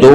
2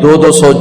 200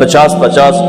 50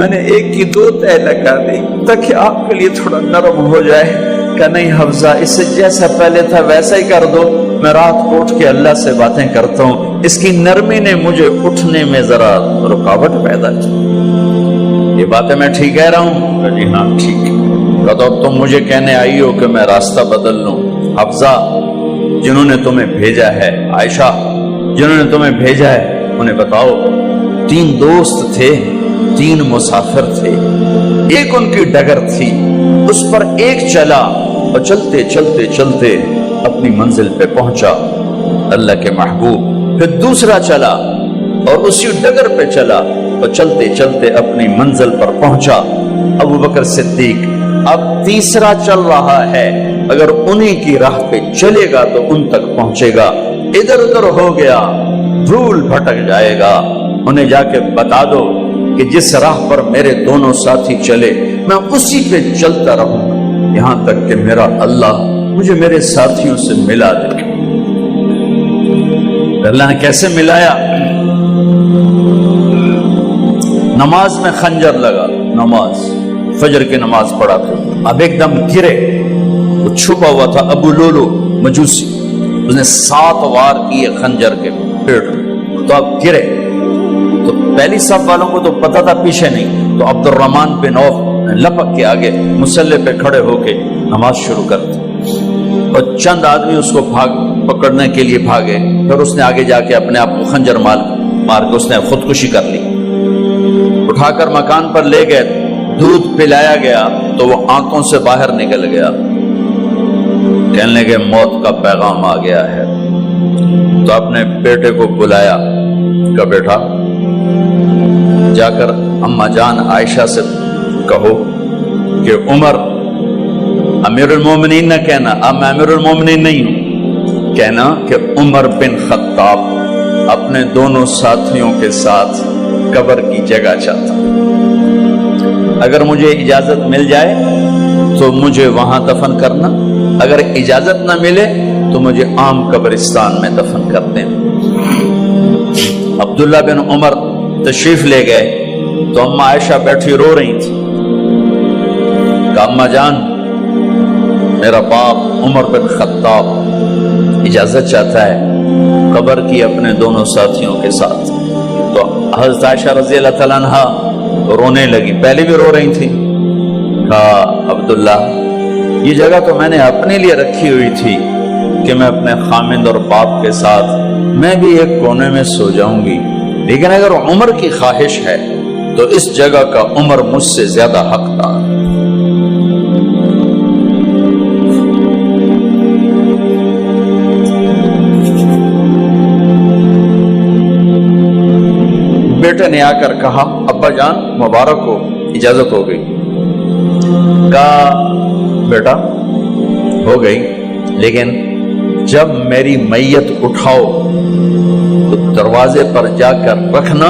میں نے ایک کی دو تہ لگا دی تاکہ آپ کے لیے تھوڑا نرم ہو جائے. کہ نہیں حفظہ، اس سے جیسا پہلے تھا ویسا ہی کر دو. میں رات کو اٹھ کے اللہ سے باتیں کرتا ہوں، اس کی نرمی نے مجھے اٹھنے میں ذرا رکاوٹ پیدا کی. یہ باتیں میں ٹھیک کہہ رہا ہوں؟ جی ہاں ٹھیک. کہتا تم مجھے کہنے آئی ہو کہ میں راستہ بدل لوں. حفظہ، جنہوں نے تمہیں بھیجا ہے، عائشہ جنہوں نے تمہیں بھیجا ہے، انہیں بتاؤ. 3 دوست تھے، 3 مسافر تھے. ایک ان کی ڈگر تھی، اس پر ایک چلا اور چلتے چلتے چلتے اپنی منزل پہ پہنچا اللہ کے محبوب. پھر دوسرا چلا اور اسی ڈگر پہ چلا اور چلتے چلتے اپنی منزل پر پہنچا ابو بکر صدیق. اب تیسرا چل رہا ہے، اگر انہی کی راہ پہ چلے گا تو ان تک پہنچے گا. ادھر ادھر ہو گیا، بھول بھٹک جائے گا. انہیں جا کے بتا دو کہ جس راہ پر میرے دونوں ساتھی چلے میں اسی پہ چلتا رہوں یہاں تک کہ میرا اللہ مجھے میرے ساتھیوں سے ملا دے. اللہ نے کیسے ملایا؟ نماز میں خنجر لگا، نماز فجر کی نماز پڑھا تھا. اب ایک دم گرے، وہ چھپا ہوا تھا ابو لولو مجوسی، اس نے 7 وار کیے خنجر کے پیٹ میں. تو اب گرے تو پہلی صف والوں کو تو پتا تھا، پیچھے نہیں. تو عبد الرحمن بن عوف لپک کے آگے مصلی پہ کھڑے ہو کے نماز شروع کر دی. اور چند آدمی اس کو پکڑنے کے لیے بھاگے. پھر اس نے آگے جا کے اپنے آپ کو خنجر مار کے اس نے خودکشی کر لی. اٹھا کر مکان پر لے گئے، دودھ پلایا گیا تو وہ آنکھوں سے باہر نکل گیا. کہنے لگے موت کا پیغام آ گیا ہے. تو اپنے بیٹے کو بلایا کہ بیٹا جا کر اماں جان عائشہ سے کہو کہ عمر امیر المومنین نہ کہنا، اب میں امیر المومنین نہیں ہوں، کہنا کہ عمر بن خطاب اپنے دونوں ساتھیوں کے ساتھ قبر کی جگہ چاہتا. اگر مجھے اجازت مل جائے تو مجھے وہاں دفن کرنا، اگر اجازت نہ ملے تو مجھے عام قبرستان میں دفن کر دیں. عبداللہ بن عمر تشریف لے گئے تو اماں عائشہ بیٹھی رو رہی تھی. کہ اماں جان میرا باپ عمر بن خطاب اجازت چاہتا ہے قبر کی اپنے دونوں ساتھیوں کے ساتھ. تو حضرت عائشہ رضی اللہ تعالیٰ عنہ رونے لگی، پہلے بھی رو رہی تھی. کہا عبداللہ یہ جگہ تو میں نے اپنے لیے رکھی ہوئی تھی کہ میں اپنے خامند اور باپ کے ساتھ میں بھی ایک کونے میں سو جاؤں گی، لیکن اگر عمر کی خواہش ہے تو اس جگہ کا عمر مجھ سے زیادہ حقدار. بیٹے نے آ کر کہا ابا جان مبارک ہو، اجازت ہو گئی. کہا بیٹا ہو گئی، لیکن جب میری میت اٹھاؤ تو دروازے پر جا کر رکھنا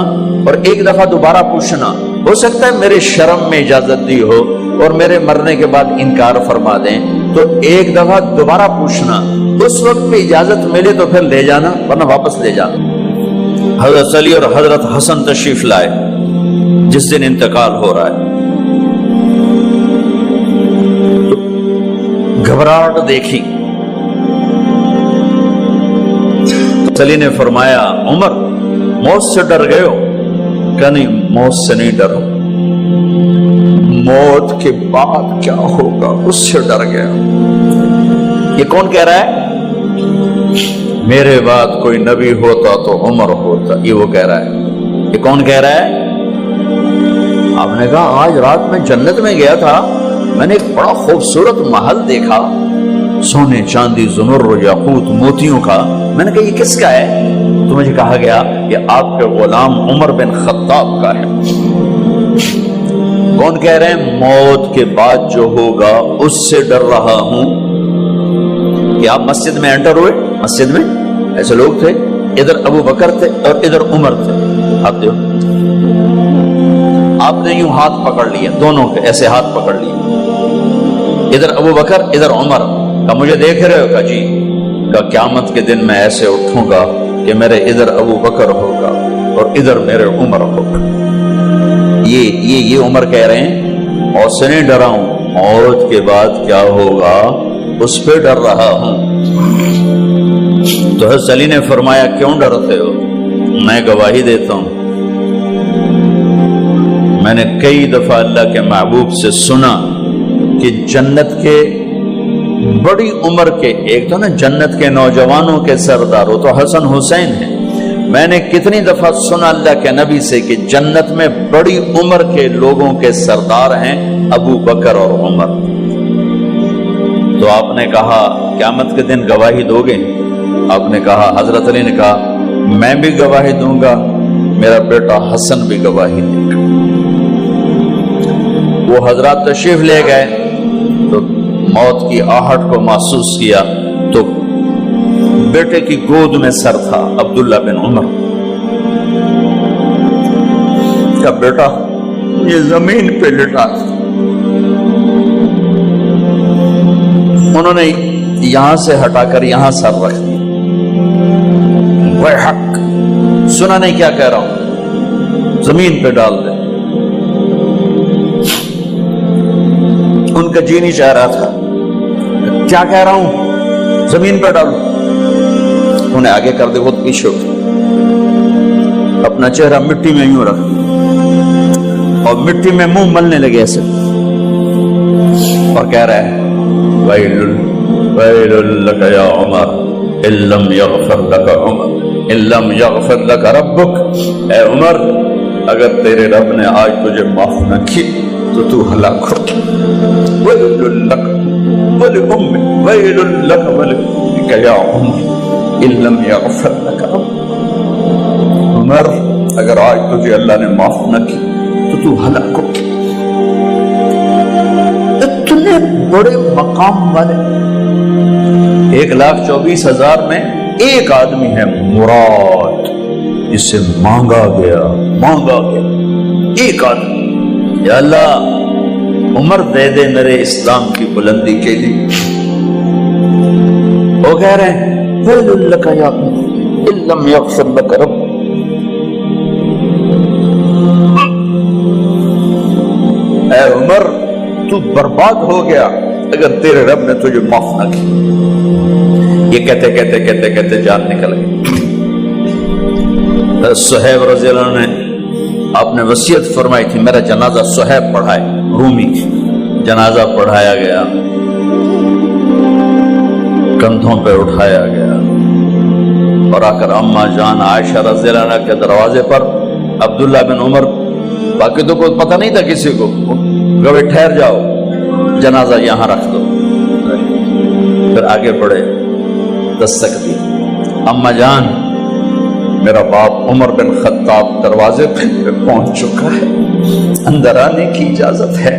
اور ایک دفعہ دوبارہ پوچھنا. ہو سکتا ہے میرے شرم میں اجازت دی ہو اور میرے مرنے کے بعد انکار فرما دیں، تو ایک دفعہ دوبارہ پوچھنا. اس وقت پہ اجازت ملے تو پھر لے جانا، ورنہ واپس لے جانا. حضرت علی اور حضرت حسن تشریف لائے جس دن انتقال ہو رہا ہے. گھبراہٹ دیکھی. علی نے فرمایا عمر موت سے ڈر گئے ہو؟ کہ نہیں موت سے نہیں ڈرو، موت کے بعد کیا ہوگا اس سے ڈر گیا. یہ کون کہہ رہا ہے؟ میرے بعد کوئی نبی ہوتا تو عمر ہوتا، یہ وہ کہہ رہا ہے. یہ کون کہہ رہا ہے؟ آپ نے کہا آج رات میں جنت میں گیا تھا، میں نے ایک بڑا خوبصورت محل دیکھا، سونے چاندی زمر یاقوت موتیوں کا. میں نے کہا یہ کس کا ہے؟ تو مجھے کہا گیا کہ آپ کے غلام عمر بن خطاب کا ہے. کون کہہ رہے ہیں؟ موت کے بعد جو ہوگا اس سے ڈر رہا ہوں. کہ آپ مسجد میں انٹر ہوئے، مسجد میں ایسے لوگ تھے، ادھر ابو بکر تھے اور ادھر عمر تھے. آپ دیو آپ نے یوں ہاتھ پکڑ لیا، دونوں کے ایسے ہاتھ پکڑ لیے، ادھر ابو بکر ادھر عمر. کہ مجھے دیکھ رہے ہو؟ کہ جی. کہ قیامت کے دن میں ایسے اٹھوں گا کہ میرے ادھر ابو بکر ہوگا اور ادھر میرے عمر ہوگا. یہ عمر کہہ رہے ہیں اور سے نہیں ڈرا ہوں، موت کے بعد کیا ہوگا اس پہ ڈر رہا ہوں۔ تو حضرت علی نے فرمایا کیوں ڈرتے ہو؟ میں گواہی دیتا ہوں، میں نے کئی دفعہ اللہ کے محبوب سے سنا کہ جنت کے بڑی عمر کے، ایک تو نا جنت کے نوجوانوں کے سردار، وہ تو حسن حسین ہیں، میں نے کتنی دفعہ سنا اللہ کے نبی سے کہ جنت میں بڑی عمر کے لوگوں کے سردار ہیں ابو بکر اور عمر۔ تو آپ نے کہا قیامت کے دن گواہی دو گے؟ آپ نے کہا، حضرت علی نے کہا میں بھی گواہی دوں گا، میرا بیٹا حسن بھی گواہی دے گا۔ وہ حضرات تشریف لے گئے تو موت کی آہٹ کو محسوس کیا تو بیٹے کی گود میں سر تھا عبداللہ بن عمر کا بیٹا، یہ زمین پہ لٹا تھا۔ انہوں نے یہاں سے ہٹا کر یہاں سر رکھ دیا۔ وہ حق سنا نہیں کیا کہہ رہا ہوں، زمین پہ ڈال دے۔ ان کا جی نہیں چاہ رہا تھا، کیا کہہ رہا ہوں، زمین پہ ڈالو۔ انہیں آگے کر دے، خود پیچھے اٹھ، اپنا چہرہ مٹی میں یوں رکھ اور مٹی میں منہ ملنے لگے ایسے، اور کہہ رہا ہے ویل لک یا عمر ان لم یغفر لک عمر ان لم یغفر لک ربک، اے عمر اگر تیرے رب نے آج تجھے معاف نہ کی تو تو ہلاک ہو۔ ویل لک ولأمک ویل لک ولأمک یا عمر ان لم یغفر لک ربک، عمر اگر آج تجھے اللہ نے معاف نہ کی تو تو ہلاک ہو۔ اتنے بڑے مقام والے 1,24,000 میں ایک آدمی ہے مراد، جسے مانگا گیا ایک آدمی، یا اللہ عمر دے دے میرے اسلام کی بلندی کے لیے۔ وہ کہہ رہے ہیں ویل لک یا عمر ان لم یغفر لک رب، اے عمر تو برباد ہو گیا اگر تیرے رب نے تجھے معاف نہ کی۔ یہ کہتے کہتے کہتے کہتے جان نکل گئی۔ صہیب رضی اللہ عنہ نے آپ نے وصیت فرمائی تھی میرا جنازہ صہیب پڑھائے، رومی جنازہ پڑھایا گیا، کندھوں پہ اٹھایا گیا، اور آ کر اماں جان عائشہ رضی اللہ عنہ کے دروازے پر عبداللہ بن عمر، باقی تو کوئی پتہ نہیں تھا کسی کو، کبھی ٹھہر جاؤ جنازہ یہاں رکھ دو، پھر آگے بڑھے، دستک دی، اماں جان میرا باپ عمر بن خطاب دروازے پہ پہنچ چکا ہے، اندر آنے کی اجازت ہے۔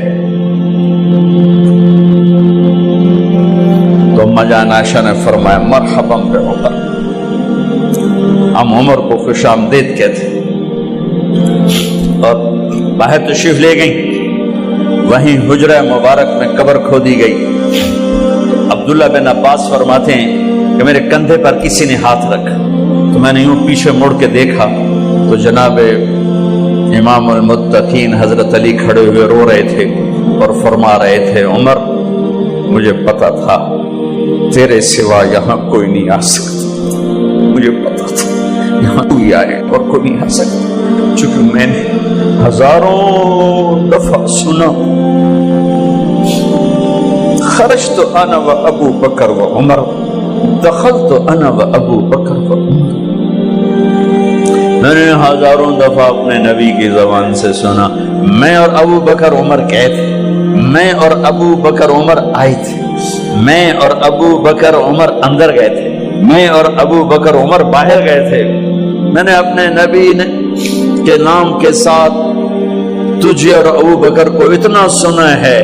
تو اماں جان عائشہ نے فرمایا مرحبا بعمر، ہم عمر کو خوش آمدید کہتے، اور باہر تشریف لے گئیں۔ وہیں حجرہ مبارک میں قبر کھودی گئی۔ عبداللہ بن عباس فرماتے ہیں کہ میرے کندھے پر کسی نے ہاتھ رکھا تو میں نے یوں پیچھے مڑ کے دیکھا تو جناب امام المتقین حضرت علی کھڑے ہوئے رو رہے تھے اور فرما رہے تھے عمر مجھے پتا تھا تیرے سوا یہاں کوئی نہیں آ سکتا، مجھے پتا تھا یہاں کوئی آئے اور کوئی نہیں آ سکتا، چونکہ میں نے ہزاروں دفعہ سنا خرجت انا و ابو بکر و عمر دخلت انا و ابو بکر و عمر، میں نے ہزاروں دفعہ اپنے نبی کی زبان سے سنا میں اور ابو بکر عمر گئے تھے، میں اور ابو بکر عمر آئے تھے، میں اور ابو بکر عمر اندر گئے تھے، میں اور ابو بکر عمر باہر گئے تھے، میں نے اپنے نبی کے نام کے ساتھ تجھے اور ابو بکر کو اتنا سنا ہے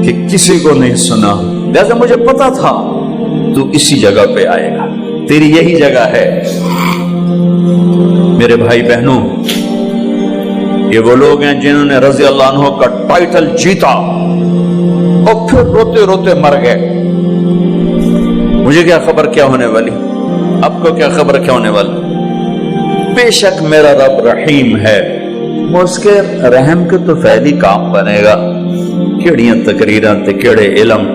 کہ کسی کو نہیں سنا، لہذا مجھے پتا تھا تو اسی جگہ پہ آئے گا، تیری یہی جگہ ہے۔ میرے بھائی بہنوں، یہ وہ لوگ ہیں جنہوں نے رضی اللہ عنہ کا ٹائٹل جیتا اور پھر روتے روتے مر گئے۔ مجھے کیا خبر کیا ہونے والی، آپ کو کیا خبر کیا ہونے والی؟ بے شک میرا رب رحیم ہے، وہ اس کے رحم کے تو فعلی کام بنے گا، کیڑیاں تقریراں تے کیڑے علم،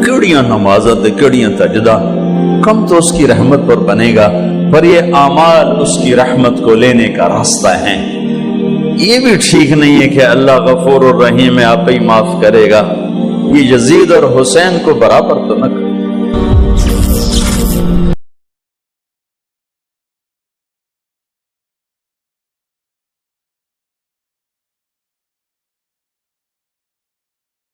کیڑیاں نمازاں تے کیڑیاں سجدہ، کم تو اس کی رحمت پر بنے گا، پر یہ اعمال اس کی رحمت کو لینے کا راستہ ہے۔ یہ بھی ٹھیک نہیں ہے کہ اللہ غفور الرحیم ہے، آپ ہی معاف کرے گا، یہ یزید اور حسین کو برابر تو نہ